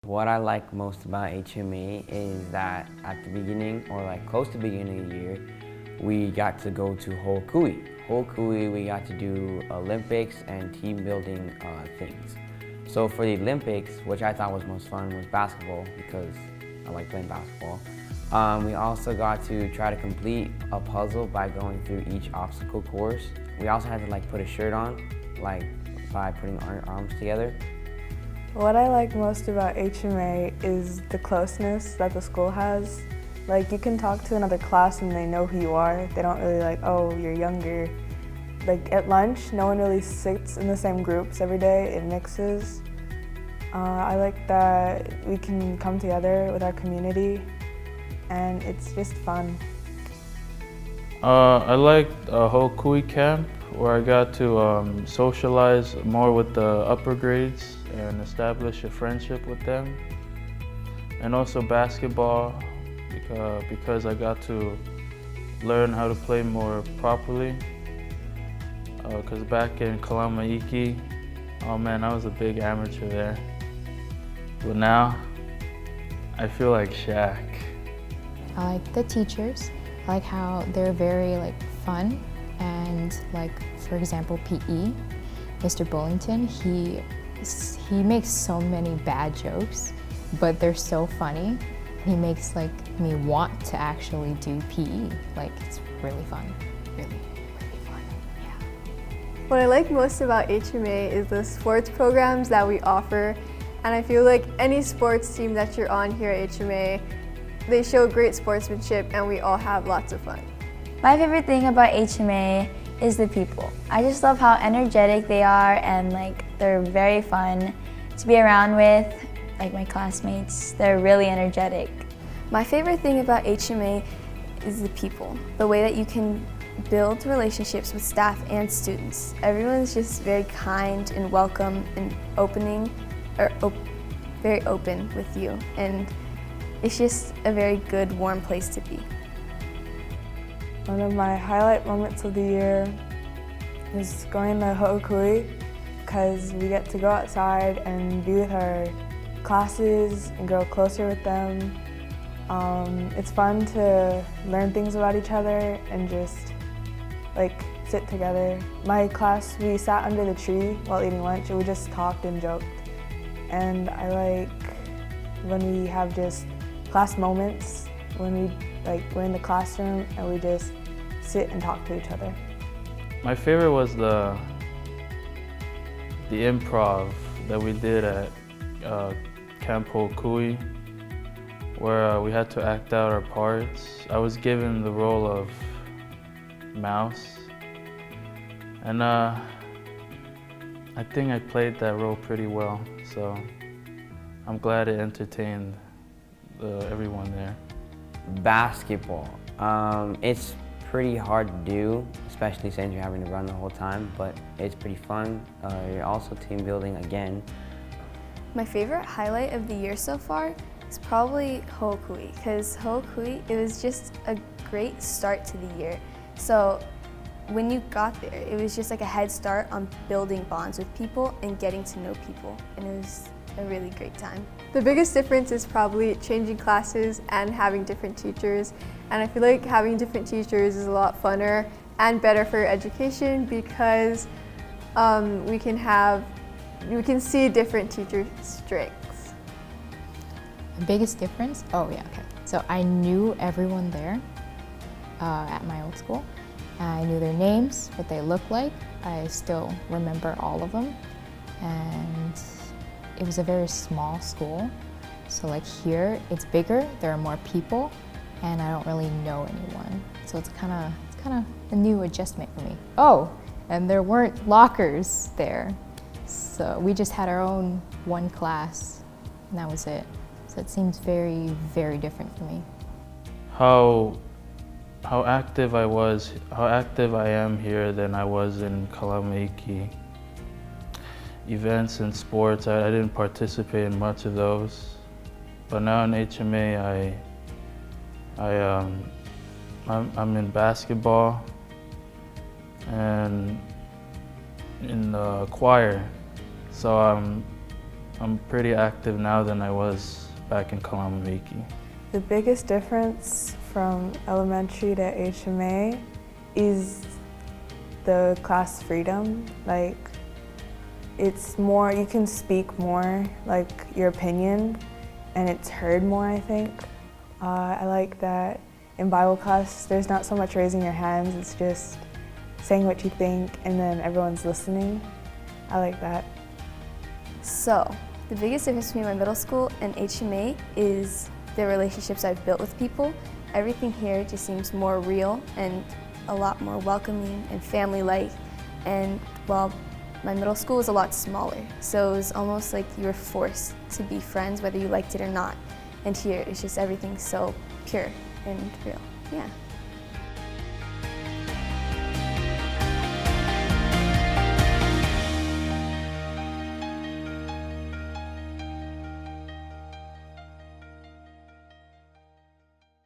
What I like most about HMA is that at the beginning, or like close to the beginning of the year, we got to go to Hokui. Hokui, we got to do Olympics and team building things. So for the Olympics, which I thought was most fun, was basketball because I like playing basketball. We also got to try to complete a puzzle by going through each obstacle course. We also had to like put a shirt on, like by putting our arms together. What I like most about HMA is the closeness that the school has. Like, you can talk to another class and they know who you are. They don't really like, oh, you're younger. Like at lunch, no one really sits in the same groups every day. It mixes. I like that we can come together with our community and it's just fun. I liked Hokui camp where I got to socialize more with the upper grades and establish a friendship with them. And also basketball because I got to learn how to play more properly. Because back in Kalamaiki, oh man, I was a big amateur there. But now, I feel like Shaq. I like the teachers. I like how they're very fun and for example PE, Mr. Bullington, he makes so many bad jokes, but they're so funny. He makes me want to actually do PE. It's really fun, really fun, yeah. What I like most about HMA is the sports programs that we offer, and I feel like any sports team that you're on here at HMA, they show great sportsmanship and we all have lots of fun. My favorite thing about HMA is the people. I just love how energetic they are and they're very fun to be around with. My classmates, they're really energetic. My favorite thing about HMA is the people. The way that you can build relationships with staff and students. Everyone's just very kind and welcome and very open with you. And it's just a very good, warm place to be. One of my highlight moments of the year is going to Hokui because we get to go outside and be with our classes and grow closer with them. It's fun to learn things about each other and just sit together. My class, we sat under the tree while eating lunch and we just talked and joked. And I like when we have just class moments, when we're in the classroom and we just sit and talk to each other. My favorite was the improv that we did at Camp Hokui, where we had to act out our parts. I was given the role of Mouse, and I think I played that role pretty well, so I'm glad it entertained everyone there. Basketball. It's pretty hard to do, especially since you're having to run the whole time, but it's pretty fun. You're also team building again. My favorite highlight of the year so far is probably Hokui, because Hokui, it was just a great start to the year. So when you got there, it was just a head start on building bonds with people and getting to know people, and it was a really great time. The biggest difference is probably changing classes and having different teachers. And I feel like having different teachers is a lot funner and better for education because we can see different teachers' strengths. The biggest difference? Oh yeah, okay. So I knew everyone there at my old school. I knew their names, what they looked like. I still remember all of them. And it was a very small school. So here, it's bigger, there are more people, and I don't really know anyone. So it's kind of a new adjustment for me. Oh, and there weren't lockers there. So we just had our own one class, and that was it. So it seems very, very different for me. How active I am here than I was in Kalamaiki. Events and sports, I didn't participate in much of those. But now in HMA, I'm in basketball and in the choir. So I'm I'm pretty active now than I was back in Kalamamiki. The biggest difference from elementary to HMA is the class freedom. Like, it's more, you can speak more, like your opinion, and it's heard more, I think. I like that in Bible class, there's not so much raising your hands, it's just saying what you think and then everyone's listening. I like that. So, the biggest difference between my middle school and HMA is the relationships I've built with people. Everything here just seems more real and a lot more welcoming and family-like. And well, my middle school was a lot smaller, so it was almost like you were forced to be friends whether you liked it or not. And here, it's just everything so pure and real. Yeah.